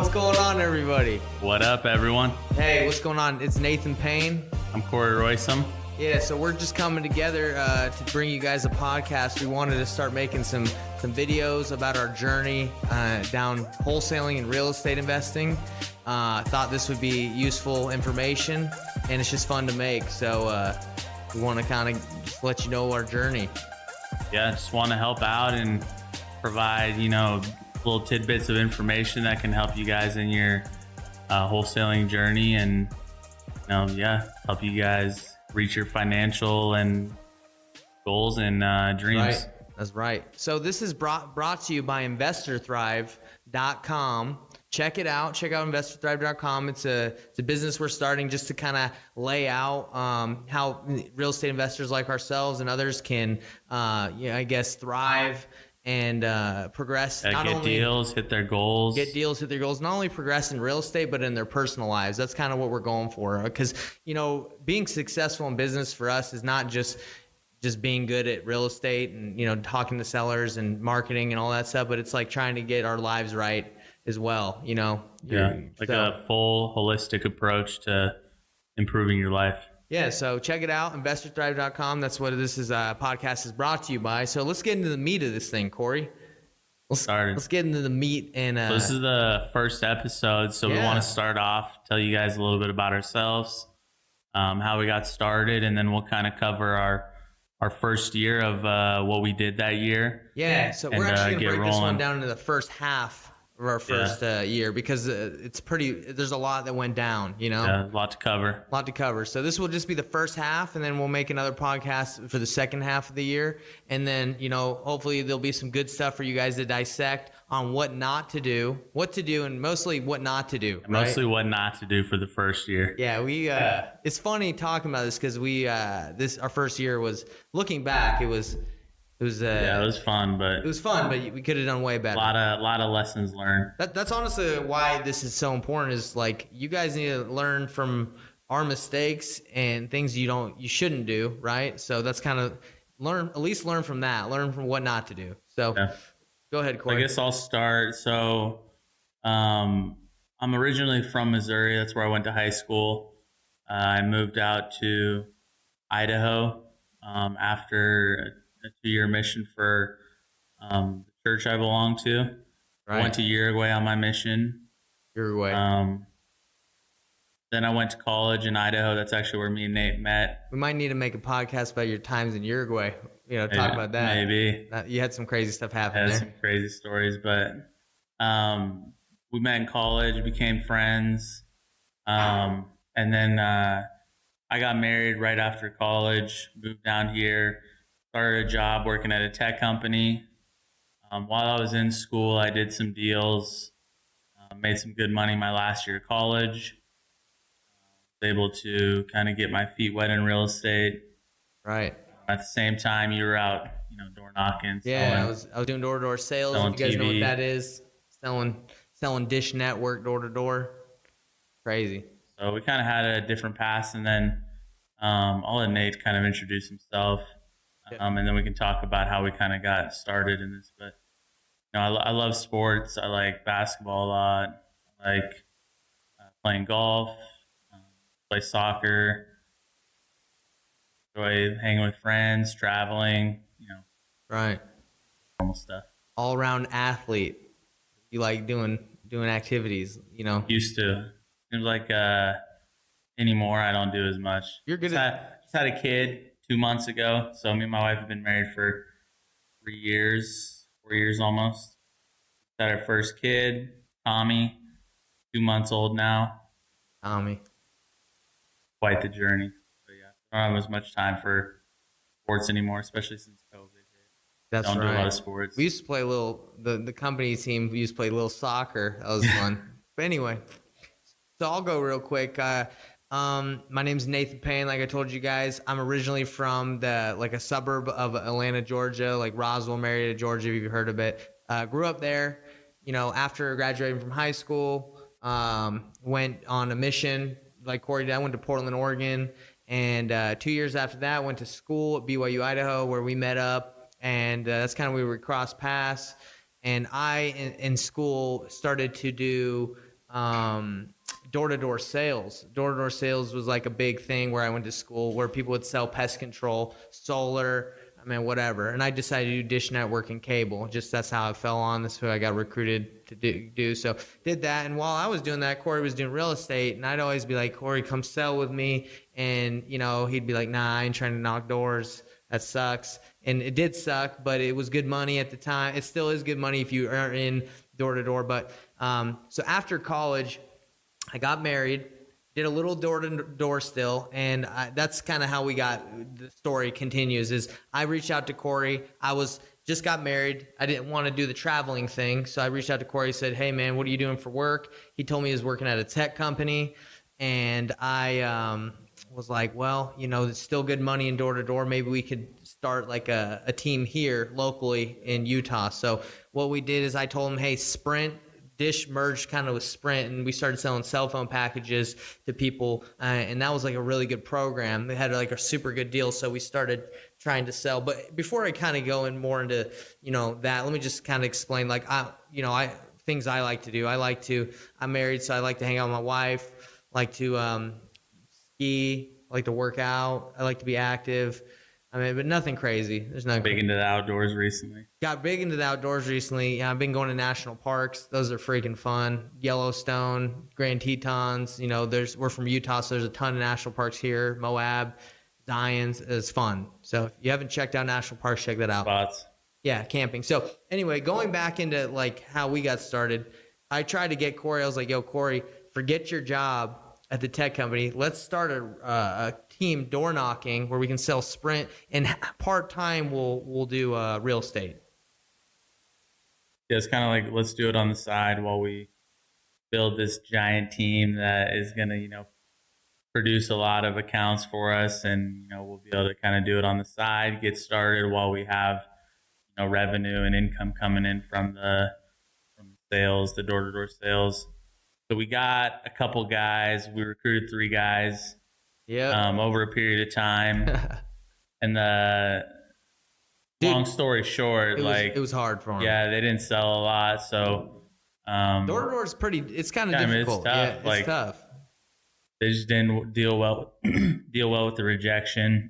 What's going on, everybody? What up, everyone? Hey, what's going on? It's Nathan Payne. I'm Corey Roysum. Yeah, so we're just coming together to bring you guys a podcast. We wanted to start making some videos about our journey down wholesaling and real estate investing. Thought this would be useful information, and it's just fun to make. So we want to kind of just let you know our journey. Yeah, just want to help out and provide, little tidbits of information that can help you guys in your wholesaling journey, and help you guys reach your financial and goals and dreams. Right. That's right. So this is brought to you by InvestorThrive.com. Check it out. Check out InvestorThrive.com. It's a business we're starting just to kind of lay out how real estate investors like ourselves and others can, thrive and progress. Get deals, hit their goals. Not only progress in real estate, but in their personal lives. That's kind of what we're going for. Because, being successful in business for us is not just being good at real estate and, talking to sellers and marketing and all that stuff, but it's like trying to get our lives right as well, a full holistic approach to improving your life. Yeah, so check it out, InvestorThrive.com. That's what this podcast is brought to you by. So let's get into the meat of this thing, Corey. Let's get into the meat. And so this is the first episode, so we want to start off, tell you guys a little bit about ourselves, how we got started, and then we'll kind of cover our first year of what we did that year. Yeah, so we're actually going to break this one down into the first half of our first year, because there's a lot that went down, Yeah, a lot to cover. So this will just be the first half, and then we'll make another podcast for the second half of the year. And then, hopefully there'll be some good stuff for you guys to dissect on what not to do, what to do, and mostly what not to do. Mostly what not to do for the first year. Yeah, it's funny talking about this, because our first year was, looking back, it was fun, but we could have done way better. A lot of lessons learned. That's honestly why this is so important, is like, you guys need to learn from our mistakes and things you shouldn't do, right? So that's kind of learn from that, learn from what not to do. So Go ahead, Corey. I guess I'll start. So I'm originally from Missouri. That's where I went to high school. I moved out to Idaho after a 2-year mission for the church I belong to. Right. I went to Uruguay on my mission. Uruguay. Then I went to college in Idaho. That's actually where me and Nate met. We might need to make a podcast about your times in Uruguay. Talk about that. Maybe. You had some crazy stuff happen there. Some crazy stories, but we met in college, became friends. And then I got married right after college, moved down here, started a job working at a tech company. While I was in school, I did some deals, made some good money my last year of college. Was able to kind of get my feet wet in real estate. Right. At the same time, you were out, door knocking. Yeah, I was doing door-to-door sales. If you guys know what that is, selling Dish Network door to door. Crazy. So we kind of had a different path, and then I'll let Nate kind of introduce himself. And then we can talk about how we kind of got started in this. But I love sports. I like basketball a lot. I like playing golf, play soccer, enjoy hanging with friends, traveling. Right. Normal stuff. All around athlete. You like doing activities. Used to. Seems like anymore I don't do as much. You're good. Just had a kid 2 months ago. So me and my wife have been married for 4 years almost. Had our first kid, Tommy, 2 months old now. Tommy. Quite the journey. But yeah, I don't have as much time for sports anymore, especially since COVID hit. Don't do a lot of sports. We used to play the company team, we used to play a little soccer. That was fun. But anyway, so I'll go real quick. My name's Nathan Payne. Like I told you guys, I'm originally from a suburb of Atlanta, Georgia, like Roswell, Marietta, Georgia, if you've heard of it. Grew up there. After graduating from high school, went on a mission like Corey did. I went to Portland, Oregon, and 2 years after that, went to school at BYU, Idaho, where we met up, and that's kind of where we crossed paths. And I, in school, started to do door-to-door sales. Door-to-door sales was like a big thing where I went to school, where people would sell pest control, solar, I mean, whatever. And I decided to do Dish Network and cable. Just that's how I fell on. That's who I got recruited to do. So did that. And while I was doing that, Corey was doing real estate. And I'd always be like, Corey, come sell with me. And, you know, he'd be like, nah, I ain't trying to knock doors. That sucks. And it did suck, but it was good money at the time. It still is good money if you are in door to door. But so after college, I got married, did a little door to door still, and that's kind of how the story continues. Is I reached out to Corey. I was just got married. I didn't want to do the traveling thing, so I reached out to Corey. Said, "Hey man, what are you doing for work?" He told me he was working at a tech company, and I was like, "Well, you know, it's still good money in door to door. Maybe we could start like a team here locally in Utah." So what we did is I told him, "Hey, Sprint." Dish merged kind of with Sprint, and we started selling cell phone packages to people, and that was like a really good program. They had like a super good deal, so we started trying to sell. But before I kind of go in more into that, let me just kind of explain like things I like to do. I'm married, so I like to hang out with my wife. Like to ski. I like to work out. I like to be active. I mean, but nothing crazy. There's nothing big into the outdoors recently. Got big into the outdoors recently. Yeah, I've been going to national parks. Those are freaking fun. Yellowstone, Grand Tetons. We're from Utah, so there's a ton of national parks here. Moab, Zion's is fun. So if you haven't checked out national parks, check that out. Spots. Yeah, camping. So anyway, going back into like how we got started, I tried to get Corey. I was like, "Yo, Corey, forget your job at the tech company. Let's start a team door knocking where we can sell Sprint, and part time we'll do real estate." Yeah, it's kind of like, let's do it on the side while we build this giant team that is going to, produce a lot of accounts for us, and we'll be able to kind of do it on the side, get started while we have revenue and income coming in from the sales, the door to door sales. So we got a couple guys. We recruited 3 guys. Yeah. Over a period of time, and long story short, it was hard for them. Yeah, they didn't sell a lot. So door to door is it's kind of difficult. I mean, it's tough. It's tough. They just didn't deal well with the rejection.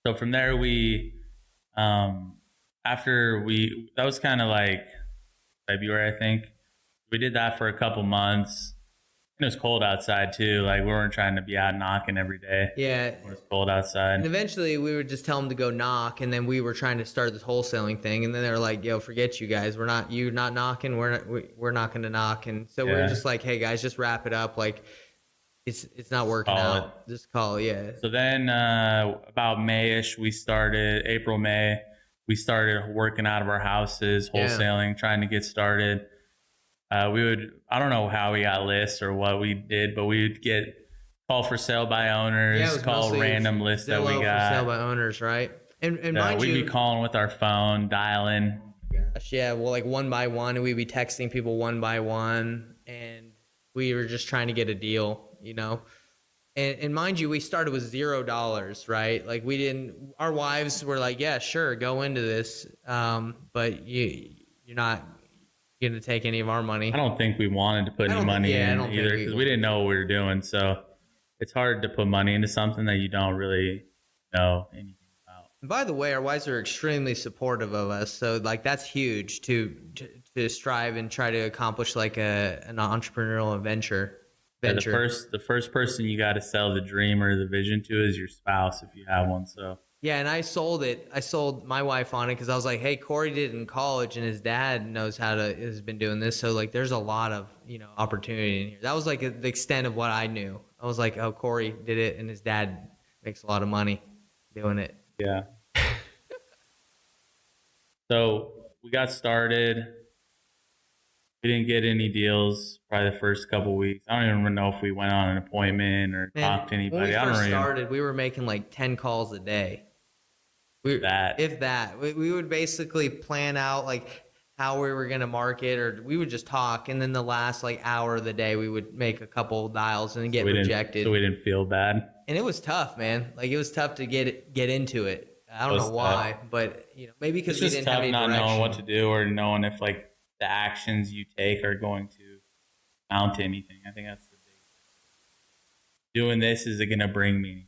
So from there, that was kind of like February, I think. We did that for a couple months. It was cold outside too. Like, we weren't trying to be out knocking every day. Yeah. It was cold outside. And eventually we would just tell them to go knock, and then we were trying to start this wholesaling thing, and then they were like, "Yo, forget you guys. You're not knocking. We're not going to knock." And so we were just like, "Hey guys, just wrap it up. Like, it's not working out. Just call it." Yeah. So then about May-ish, April, May, we started working out of our houses, wholesaling, trying to get started. I don't know how we got lists or what we did, but we would get call for sale by owners, call random lists that we got. For sale by owners, right? And mind you, we'd be calling with our phone, dialing. Gosh, yeah, well, like one by one, and we'd be texting people one by one, and we were just trying to get a deal, And mind you, we started with $0, right? Like our wives were like, "Yeah, sure, go into this, but you're not going to take any of our money." I don't think we wanted to put any money in either, because we didn't know what we were doing. So it's hard to put money into something that you don't really know anything about. And by the way, our wives are extremely supportive of us. So like, that's huge to strive and try to accomplish like an entrepreneurial venture. Yeah, the first person you got to sell the dream or the vision to is your spouse, if you have one. So yeah, and I sold it. I sold my wife on it because I was like, "Hey, Corey did it in college, and his dad has been doing this. So like, there's a lot of opportunity in here." That was like the extent of what I knew. I was like, "Oh, Corey did it, and his dad makes a lot of money doing it." Yeah. So we got started. We didn't get any deals probably the first couple of weeks. I don't even know if we went on an appointment or talked to anybody. When we first started, we were making like 10 calls a day. If that. We would basically plan out like how we were going to market, or we would just talk. And then the last like hour of the day, we would make a couple dials and get rejected. So we didn't feel bad. And it was tough, man. Like, it was tough to get into it. I don't know why, but maybe because we didn't have any direction. Not knowing what to do, or knowing if like the actions you take are going to amount to anything. I think that's the big. Doing this, is it going to bring me anything?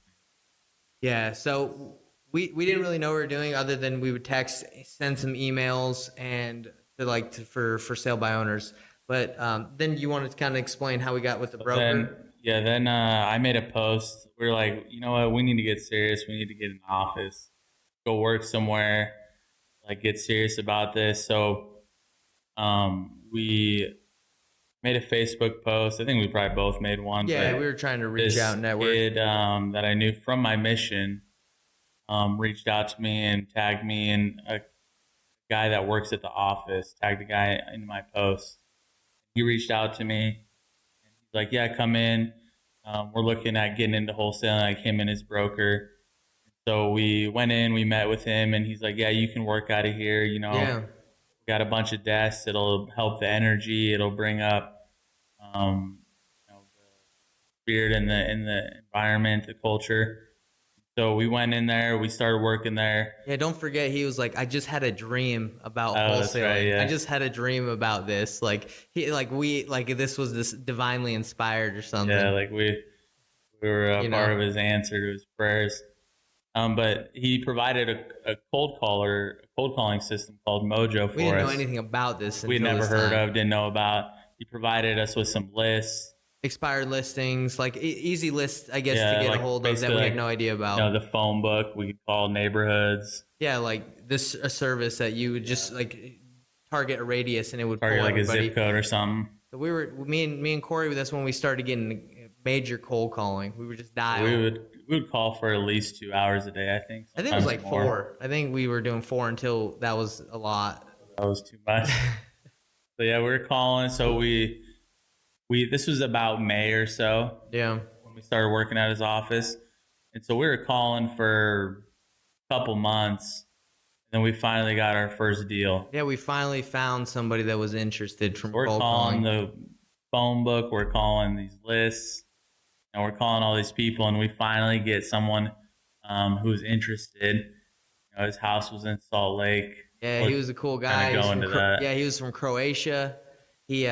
Yeah, so we didn't really know what we were doing other than we would text, send some emails, and for sale by owners. But then you wanted to kind of explain how we got with the broker. Then I made a post. We were like, you know what? We need to get serious. We need to get an office, go work somewhere, like get serious about this. So we made a Facebook post. I think we probably both made one. Yeah, we were trying to reach out, network. Kid that I knew from my mission reached out to me and tagged me, and a guy that works at the office tagged a guy in my post. He reached out to me, and he's like, "Yeah, come in. We're looking at getting into wholesaling, like him and his broker." So we went in, we met with him, and he's like, "Yeah, you can work out of here. You know, we got a bunch of desks. It'll help the energy. It'll bring up." The spirit in the environment, the culture. So we went in there, we started working there. Yeah, don't forget, he was like, I just had a dream about wholesaling. That's right, yeah. I just had a dream about this. Like this was this divinely inspired or something. Yeah, like we were a part of his answer to his prayers. But he provided a cold calling system called Mojo for us. We didn't know anything about this. We'd never heard of, didn't know about. He provided us with some lists, expired listings, like easy lists, I guess, to get a hold of that we had no idea about. You know, the phone book, we could call neighborhoods. Yeah, like this a service that you would just like target a radius and it would target pull like everybody. A zip code or something. So me and Corey, that's when we started getting major cold calling. We were just dialing. We would call for at least 2 hours a day, I think. I think it was like more. 4. I think we were doing 4 until that was a lot. That was too much. So yeah, we were calling. So we this was about May or so. Yeah. When we started working at his office. And so we were calling for a couple months. And then we finally got our first deal. Yeah, we finally found somebody that was interested from we're cold calling the phone book, we're calling these lists, and we're calling all these people, and we finally get someone who's interested. You know, his house was in Salt Lake. Yeah, he was a cool guy. He was from Croatia. He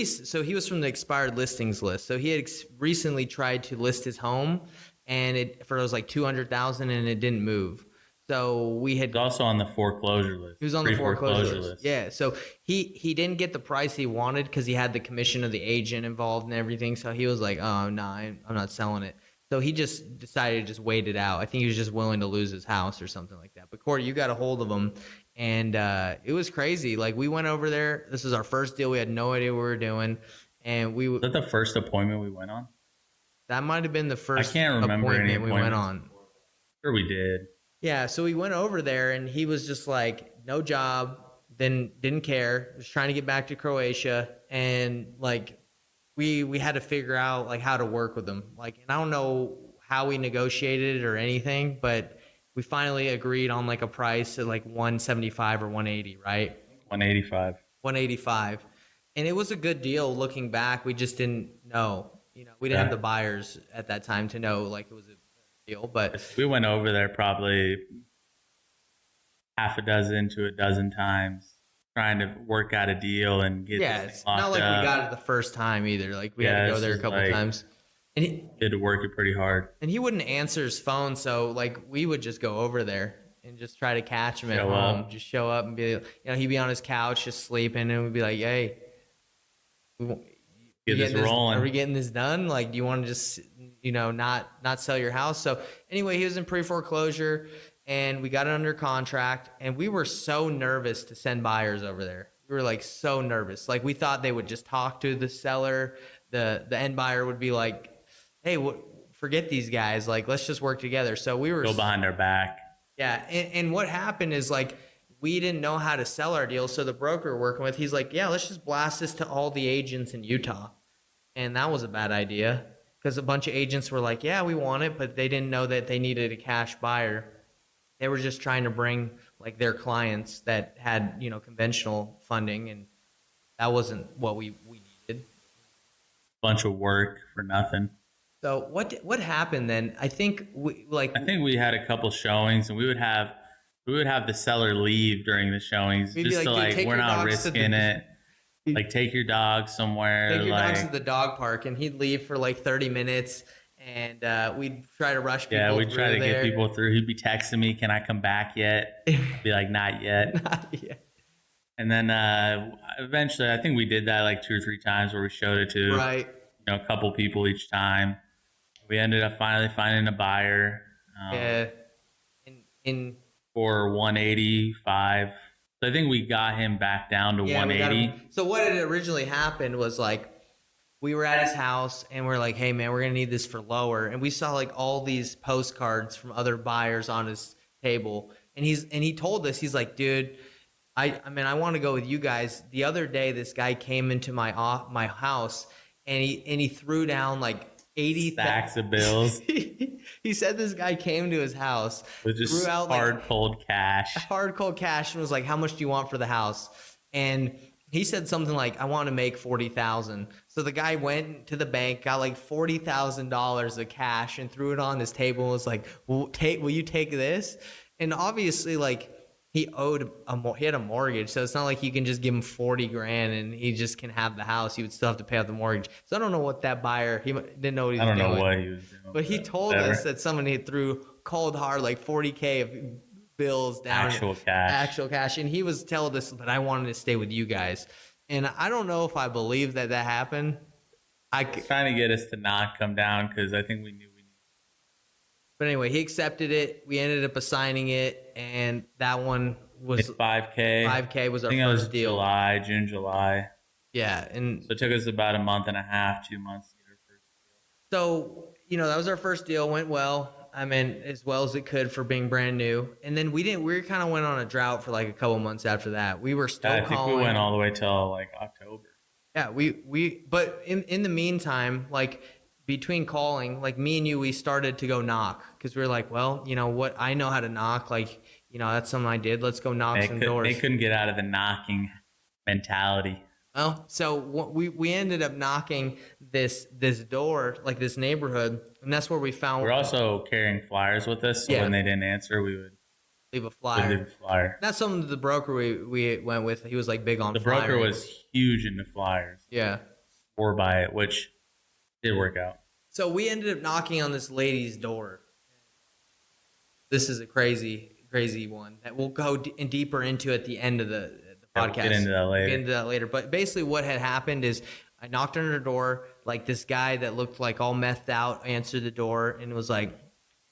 so he was from the expired listings list. So he had recently tried to list his home, and it was like $200,000, and it didn't move. So we had. He was also on the foreclosure list. He was on the foreclosure list. Yeah. So he didn't get the price he wanted because he had the commission of the agent involved and everything. So he was like, "Oh no, I'm not selling it." So he just decided to just wait it out. I think he was just willing to lose his house or something like that. But Corey, you got a hold of him, and it was crazy. Like we went over there. This was our first deal. We had no idea what we were doing, and was that the first appointment we went on? That might have been the first. I can't remember appointment we went on. Sure, we did. Yeah, so we went over there, and he was just like, no job, then didn't care, was trying to get back to Croatia, and like we had to figure out like how to work with him. Like, and I don't know how we negotiated it or anything, but we finally agreed on like a price at like 175 or 180, right? 185. 185. And it was a good deal looking back. We just didn't know. You know, we didn't have the buyers at that time to know like it was a deal, but we went over there probably half a dozen to a dozen times trying to work out a deal and get it's not like we got it the first time either. Like we had to go there a couple times, and he had to work it pretty hard. And he wouldn't answer his phone, so like we would just go over there and just try to catch him at home. Just show up and be, you know, he'd be on his couch just sleeping, and we'd be like, "Hey, get this rolling. Are we getting this done? Like, do you want to just, you know, not sell your house?" So anyway, he was in pre-foreclosure, and we got it under contract, and we were so nervous to send buyers over there. We were like so nervous. Like we thought they would just talk to the seller. The end buyer would be like, "Hey, forget these guys. Like, let's just work together." So we were go behind their back. Yeah, and what happened is like we didn't know how to sell our deal. So the broker we're working with, he's like, "Yeah, let's just blast this to all the agents in Utah," and that was a bad idea. Because a bunch of agents were like, "Yeah, we want it," but they didn't know that they needed a cash buyer. They were just trying to bring like their clients that had, you know, conventional funding, and that wasn't what we needed. Bunch of work for nothing. So what happened then? I think we had a couple showings, and we would have the seller leave during the showings just like we're not risking it. like take your dog somewhere. Take your like, dogs to the dog park, and he'd leave for like 30 minutes, and we'd try to rush people. yeah, we'd try to there. get people through. He'd be texting me, "Can I come back yet?" I'd be like, "Not yet." Not yet. And then eventually, I think we did that like 2 or 3 times where we showed it to Right. a couple people each time. We ended up finally finding a buyer. Yeah. In For 185. So I think we got him back down to yeah, 180. So what had originally happened was like we were at his house and we're like, hey man, we're gonna need this for lower. And we saw like all these postcards from other buyers on his table. And he told us, he's like, dude, I mean, I want to go with you guys. The other day, this guy came into my house and he threw down like 80 stacks of bills. He said this guy came to his house with just threw out hard like, cold cash. Hard cold cash, and was like, how much do you want for the house? And he said something like, I want to make 40,000. So the guy went to the bank, got like $40,000 of cash and threw it on his table and was like, will you take this? And obviously like he had a mortgage. So it's not like you can just give him 40 grand and he just can have the house. He would still have to pay off the mortgage. So I don't know what that buyer, he didn't know what he was doing. I don't know what he was doing. But he told us that somebody threw cold hard like 40K of bills down. Actual cash. And he was telling us that I wanted to stay with you guys. And I don't know if I believe that happened. He was trying to get us to not come down because I think we knew we needed. But anyway, he accepted it. We ended up assigning it. And that one was it's 5K. 5K was our first deal. June, July. Yeah. And so it took us about a month and a half, 2 months to get our first deal. So, that was our first deal. Went well. I mean, as well as it could for being brand new. And then we kind of went on a drought for like a couple months after that. We were still calling. I think we went all the way till like October. Yeah, but in the meantime, like between calling, like me and you, we started to go knock because we were like, well, what, I know how to knock. Like, that's something I did. Let's go knock some doors. They couldn't get out of the knocking mentality. Well, so we ended up knocking this door, like this neighborhood, and that's where we found. We're also carrying flyers with us, so when they didn't answer, we would leave a flyer. That's something that the broker we went with. He was like big on. The broker was huge into flyers. Yeah, swore by it, which did work out. So we ended up knocking on this lady's door. This is a crazy one that we'll go deeper into at the end of the podcast. We'll get into that later. But basically what had happened is I knocked on her door. Like this guy that looked like all methed out answered the door and was like,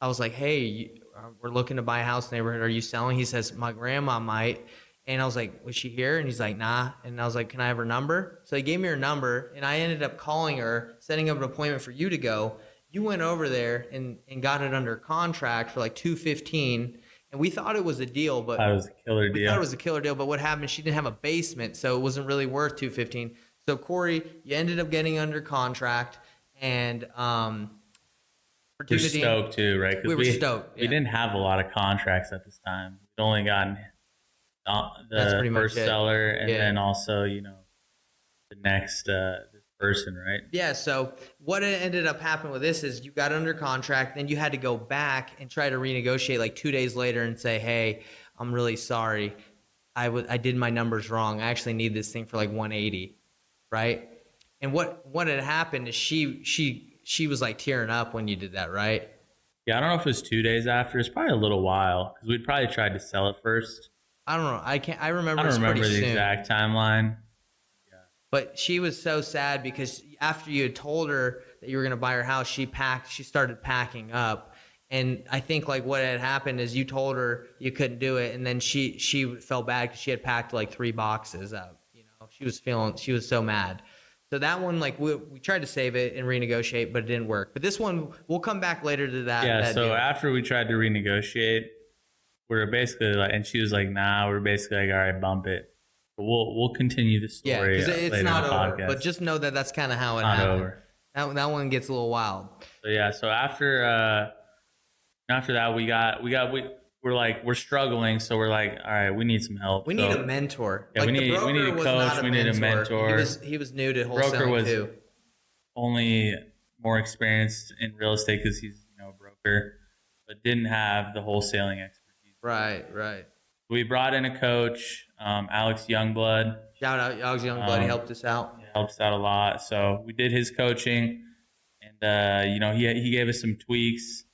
I was like, hey, we're looking to buy a house in the neighborhood. Are you selling? He says, my grandma might. And I was like, was she here? And he's like, nah. And I was like, can I have her number? So he gave me her number and I ended up calling her, setting up an appointment for you to go. You went over there and got it under contract for like $215. And we thought it was a deal, but it was a killer deal. We thought it was a killer deal, but what happened? She didn't have a basement, so it wasn't really worth $215. So Corey, you ended up getting under contract, and we're stoked too, right? We were stoked. We didn't have a lot of contracts at this time. We'd only gotten the first seller, and then also the next person, right? Yeah. So what ended up happening with this is you got under contract, then you had to go back and try to renegotiate like 2 days later and say, hey, I'm really sorry. I did my numbers wrong. I actually need this thing for like 180. Right. And what had happened is she was like tearing up when you did that. Right. Yeah. I don't know if it was 2 days after. It's probably a little while because we'd probably tried to sell it first. I don't know. I remember the exact timeline. But she was so sad because after you had told her that you were going to buy her house, she started packing up. And I think like what had happened is you told her you couldn't do it. And then she felt bad because she had packed like 3 boxes up. She was so mad. So that one, like we tried to save it and renegotiate, but it didn't work. But this one, we'll come back later to that. Yeah. That so deal. After we tried to renegotiate, we were basically like, and she was like, nah, we're basically like, all right, bump it. But we'll continue the story. Yeah, because it's not over. Podcast. But just know that that's kind of how it happened. Over. That one gets a little wild. So yeah. So after that, we're struggling. So we're like, all right, we need some help. We need a mentor. Yeah, like we need a coach. We need a mentor. He was new to wholesaling broker was too. Only more experienced in real estate because he's a broker, but didn't have the wholesaling expertise. Right. We brought in a coach, Alex Youngblood. Shout out Yogg's Youngblood. He helped us out. Helps out a lot. So we did his coaching, and he gave us some tweaks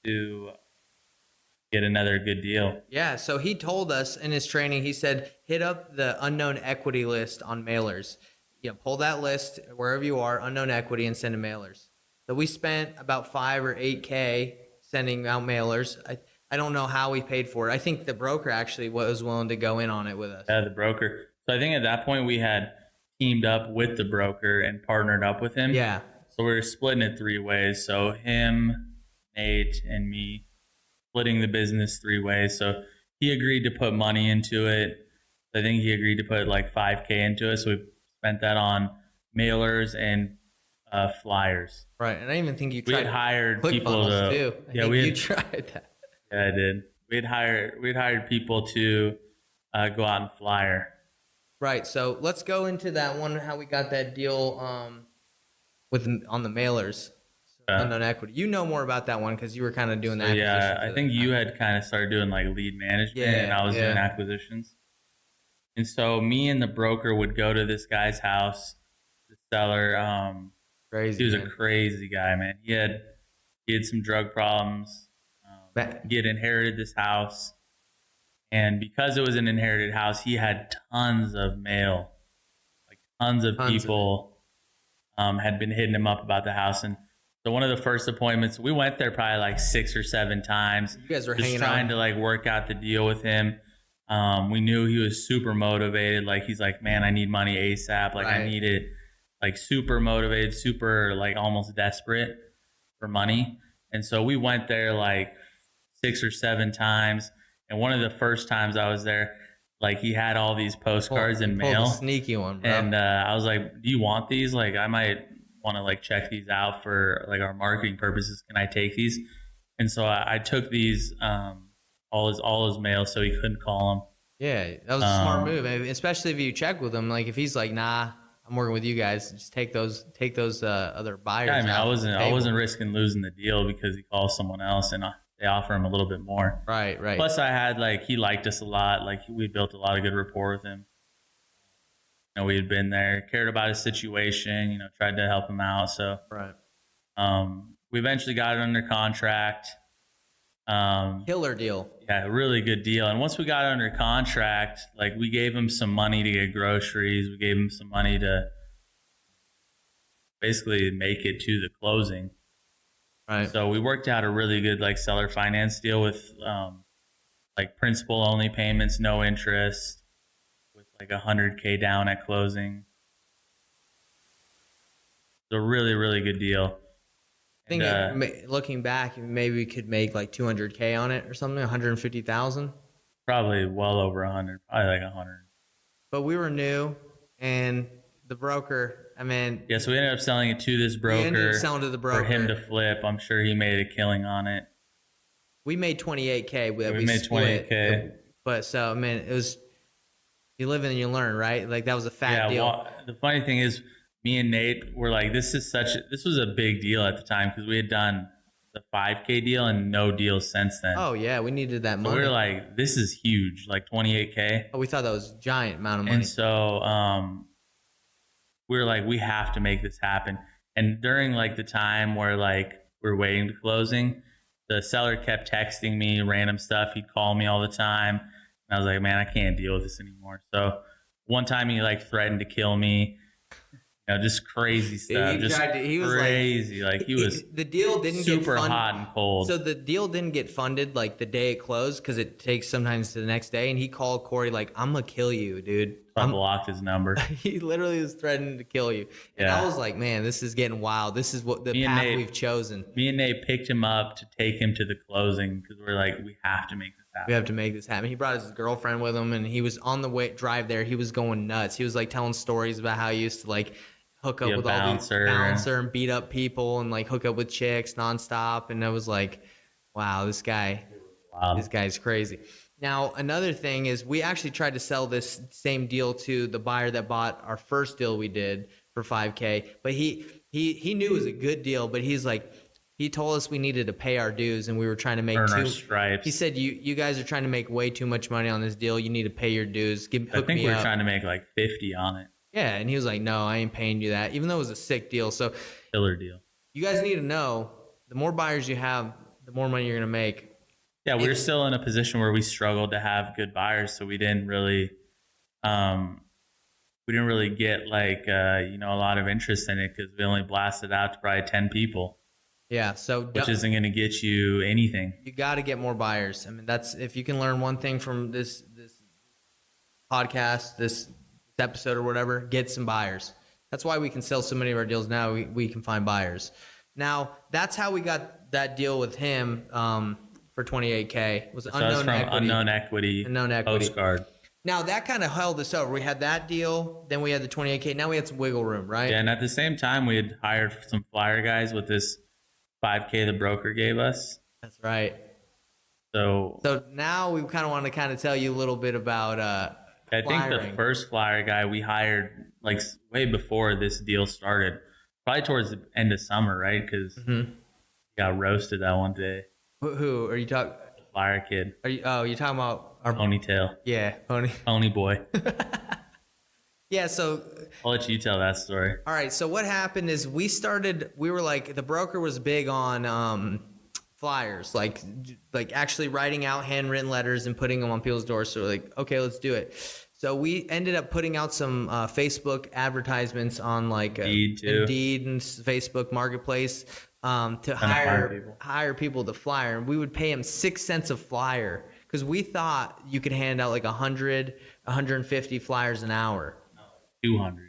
to get another good deal. Yeah, so he told us in his training, he said, hit up the unknown equity list on mailers. Pull that list wherever you are, unknown equity, and send to mailers. So we spent about 5 or 8K sending out mailers. I don't know how we paid for it. I think the broker actually was willing to go in on it with us. Yeah, the broker. So I think at that point we had teamed up with the broker and partnered up with him. Yeah. So we were splitting it 3 ways. So him, Nate, and me splitting the business 3 ways. So he agreed to put money into it. I think he agreed to put like 5K into it. So we spent that on mailers and flyers. Right, and I even think you We tried had hired people ClickFunnels to. too. You tried that. Yeah, I did. We'd hired people to go out and flyer. Right. So let's go into that one. How we got that deal on the mailers, unknown equity. You know more about that one because you were kind of doing that. Yeah, I think you had kind of started doing like lead management, and I was doing acquisitions. And so me and the broker would go to this guy's house, the seller. Crazy. He was a crazy guy, man. He had some drug problems. He had inherited this house, and because it was an inherited house, he had tons of mail. Like tons of people had been hitting him up about the house. And so one of the first appointments, we went there probably like 6 or 7 times. You guys were just hanging trying out. to like work out the deal with him. We knew he was super motivated. Like he's like, man, I need money ASAP. Like I need it. Like super motivated, super like almost desperate for money. And so we went there like 6 or 7 times. And one of the first times I was there, like he had all these postcards in mail. Sneaky one, bro. And I was like, do you want these? Like I might want to like check these out for like our marketing purposes. Can I take these? And so I took these, all his mail so he couldn't call him. Yeah, that was a smart move, especially if you check with him. Like if he's like, nah, I'm working with you guys, just take those other buyers. Yeah, I mean, out I wasn't risking losing the deal because he calls someone else and they offer him a little bit more. Right. Plus, I had he liked us a lot. Like we built a lot of good rapport with him. We had been there, cared about his situation. Tried to help him out. So we eventually got it under contract. Killer deal. Yeah, really good deal. And once we got under contract, like we gave him some money to get groceries. We gave him some money to basically make it to the closing. Right. So we worked out a really good like seller finance deal with like principal only payments, no interest, with like $100K down at closing. It's a really, really good deal. I think looking back, maybe we could make like 200K on it or something, 150,000. Probably well over 100, probably like 100. But we were new, and the broker. Yeah. So we ended up selling it to this broker. We ended up selling to the broker for him to flip. I'm sure he made a killing on it. We made 28K. We made split. 28K. But so it was. You live and you learn, right? Like that was a fat deal. Well, the funny thing is, me and Nate were like, this was a big deal at the time because we had done the 5K deal and no deal since then. Oh yeah, we needed that money. So we were like, this is huge, like 28K. Oh, we thought that was a giant amount of money. And so we were like, we have to make this happen. And during like the time where like we're waiting to closing, the seller kept texting me random stuff. He'd call me all the time. And I was like, man, I can't deal with this anymore. So one time he like threatened to kill me. Just crazy stuff. He was crazy. He was the deal didn't super get funded. hot and cold. So the deal didn't get funded like the day it closed because it takes sometimes to the next day. And he called Corey like, I'm gonna kill you, dude. I blocked his number. He literally was threatening to kill you. And I was like, man, this is getting wild. This is what the path we've chosen. Me and Nate picked him up to take him to the closing because we're like, we have to make this happen. We have to make this happen. He brought his girlfriend with him, and he was on the drive there. He was going nuts. He was like telling stories about how he used to like hook up with all these bouncer and beat up people and like hook up with chicks nonstop. And I was like, wow, this guy's crazy. Now, another thing is we actually tried to sell this same deal to the buyer that bought our first deal we did for 5K, but he knew it was a good deal, but he's like, He told us we needed to pay our dues, and we were trying to make Earn our stripes. He said, "You guys are trying to make way too much money on this deal. You need to pay your dues. I think we were trying to make like 50 on it. Yeah, and he was like, "No, I ain't paying you that," even though it was a sick deal. So Killer deal. you guys need to know, the more buyers you have, the more money you're gonna make. Yeah, we were still in a position where we struggled to have good buyers, so we didn't really get like a lot of interest in it because we only blasted out to probably 10 people. Yeah, so which isn't going to get you anything. You got to get more buyers. I mean, that's, if you can learn one thing from this podcast, this episode or whatever, get some buyers. That's why we can sell so many of our deals now. We can find buyers. Now, that's how we got that deal with him for $28K. It was unknown equity. Unknown equity. Postcard. Now, that kind of held us over. We had that deal, then we had the $28K. Now we had some wiggle room, right? Yeah, and at the same time, we had hired some flyer guys with this $5K the broker gave us. That's right. So now we kind of want to tell you a little bit about I think the first flyer guy we hired like way before this deal started, probably towards the end of summer, right? Because he got roasted that one day. Who are you talking? Flyer kid. You're talking about our ponytail? Yeah, pony boy. Yeah, so I'll let you tell that story. All right, so what happened is we were like, the broker was big on flyers, like actually writing out handwritten letters and putting them on people's doors. So we're like, okay, let's do it. So we ended up putting out some Facebook advertisements on like Indeed and Facebook Marketplace to hire people to flyer. And we would pay them 6 cents a flyer because we thought you could hand out like 100, 150 flyers an hour.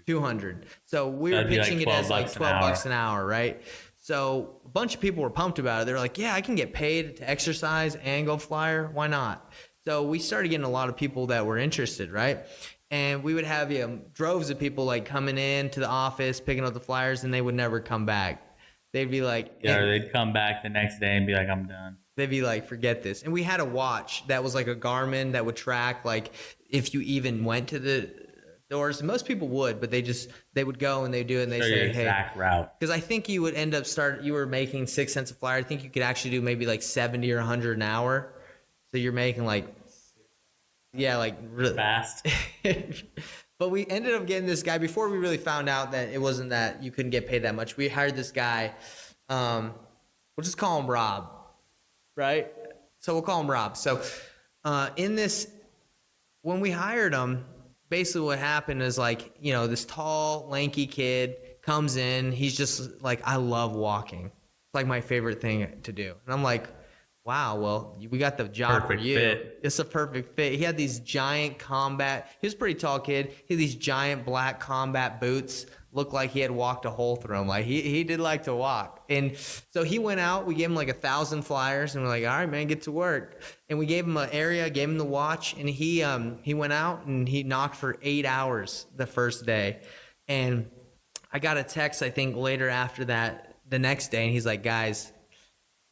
200. So we were pitching it as like $12 an hour, right? So a bunch of people were pumped about it. They're like, yeah, I can get paid to exercise and go flyer. Why not? So we started getting a lot of people that were interested, right? And we would have droves of people like coming in to the office, picking up the flyers, and they would never come back. They'd be like, yeah, or they'd come back the next day and be like, I'm done. They'd be like, forget this. And we had a watch that was like a Garmin that would track like if you even went to the doors. Most people would, but they would go and they do it and they say, hey, exact route. Because I think you would end up you were making 6 cents a flyer. I think you could actually do maybe like 70 or 100 an hour. So you're making like, yeah, like really fast. But we ended up getting this guy before we really found out that it wasn't that you couldn't get paid that much. We hired this guy. We'll just call him Rob, right? So we'll call him Rob. So when we hired him, basically what happened is like, this tall, lanky kid comes in. He's just like, I love walking. It's like my favorite thing to do. And I'm like, wow, well, we got the job perfect for you. Fit. It's a perfect fit. He had these giant he was a pretty tall kid. He had these giant black combat boots. Looked like he had walked a hole through them. Like he did like to walk. And so he went out, we gave him like 1,000 flyers and we're like, all right, man, get to work. And we gave him an area, gave him the watch, and he went out and he knocked for 8 hours the first day. And I got a text, I think later after that, the next day, and he's like, guys,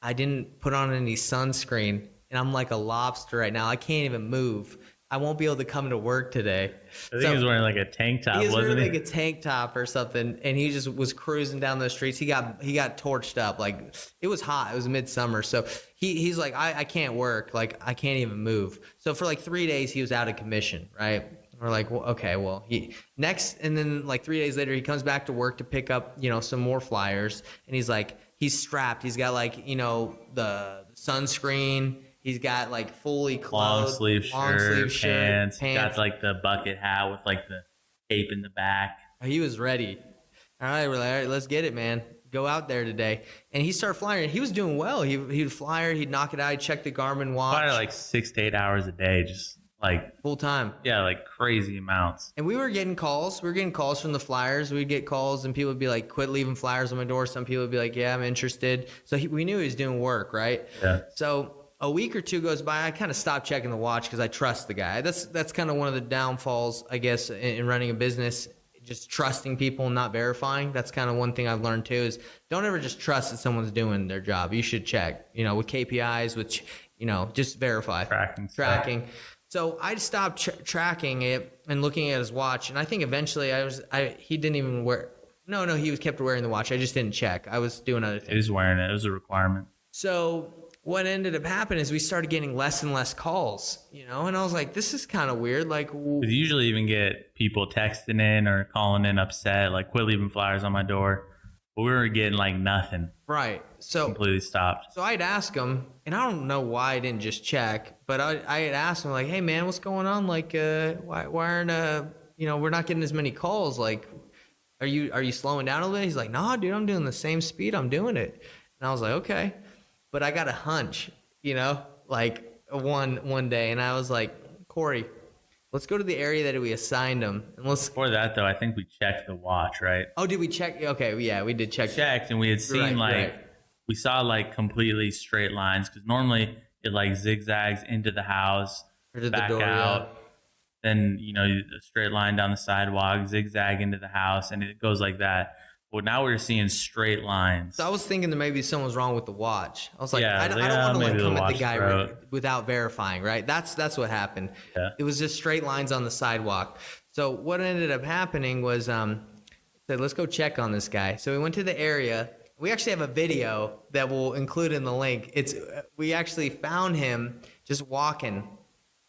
I didn't put on any sunscreen and I'm like a lobster right now. I can't even move. I won't be able to come to work today. I think he was wearing like a tank top, wasn't he? He was wearing like a tank top or something, and he just was cruising down those streets. He got torched up. Like, it was hot. It was midsummer. So he's like, I can't work. Like, I can't even move. So for like 3 days, he was out of commission, right? We're like, well, okay, well, and then like 3 days later, he comes back to work to pick up, some more flyers, and he's like, he's strapped. He's got like, the sunscreen. He's got like fully clothed, long sleeve shirt, pants. Got like the bucket hat with like the cape in the back. He was ready. All right, we're like, all right, let's get it, man. Go out there today. And he started flying. He was doing well. He'd flyer, he'd knock it out, he'd check the Garmin watch. Probably like 6 to 8 hours a day, just like full time. Yeah, like crazy amounts. And we were getting calls. We were getting calls from the flyers. We'd get calls and people would be like, quit leaving flyers on my door. Some people would be like, yeah, I'm interested. So we knew he was doing work, right? Yeah. So a week or two goes by. I kind of stopped checking the watch because I trust the guy. That's kind of one of the downfalls, I guess, in running a business. Just trusting people and not verifying. That's kind of one thing I've learned too, is don't ever just trust that someone's doing their job. You should check, with KPIs, which, just verify. Tracking. So I stopped tracking it and looking at his watch. And I think eventually he didn't even wear, No, he was kept wearing the watch. I just didn't check. I was doing other He things. was wearing it. It was a requirement. So what ended up happening is we started getting less and less calls, and I was like, this is kind of weird. Like, 'Cause you usually even get people texting in or calling in upset, like quit leaving flyers on my door. But we were getting like nothing. right. So Completely stopped. So I'd ask him, and I don't know why I didn't just check, but I had asked him like, "Hey man, what's going on? Like, why aren't we're not getting as many calls? Like, are you slowing down a little bit?" He's like, "Nah, dude, I'm doing the same speed. I'm doing it." And I was like, "Okay," but I got a hunch, like one day, and I was like, "Corey, let's go to the area that we assigned him, and let's." Before that, though, I think we checked the watch, right? Oh, did we check? Okay, yeah, we did check. Checked, and we had seen Right. we saw like completely straight lines because normally it like zigzags into the house, Or did the back door, out. yeah. Then a straight line down the sidewalk, zigzag into the house, and it goes like that. Well, now we're seeing straight lines. So I was thinking that maybe something was wrong with the watch. I was like, Yeah, I don't yeah, want to like maybe the come at the watch guy broke. without verifying, right? That's what happened. Yeah. It was just straight lines on the sidewalk. So what ended up happening was said, let's go check on this guy. So we went to the area. We actually have a video that we'll include in the link. We actually found him just walking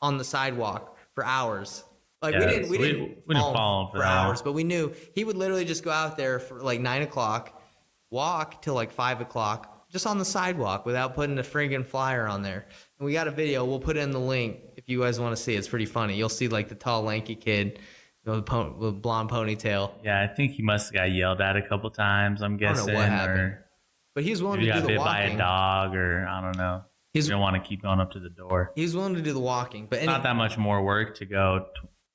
on the sidewalk for hours. Like Yeah, we so we didn't didn't follow him for that hours, long. but we knew he would literally just go out there for like 9 o'clock, walk till like 5 o'clock, just on the sidewalk without putting a friggin' flyer on there. And we got a video. We'll put it in the link if you guys want to see. It's pretty funny. You'll see like the tall, lanky kid with blonde ponytail. Yeah, I think he must have got yelled at a couple times. I'm I guessing, don't know what happened, or but he was willing maybe to got do the bit by a walking. dog, or I don't know. He He's didn't want to keep going up to the door. he was willing to do the walking, but Not that much more work to go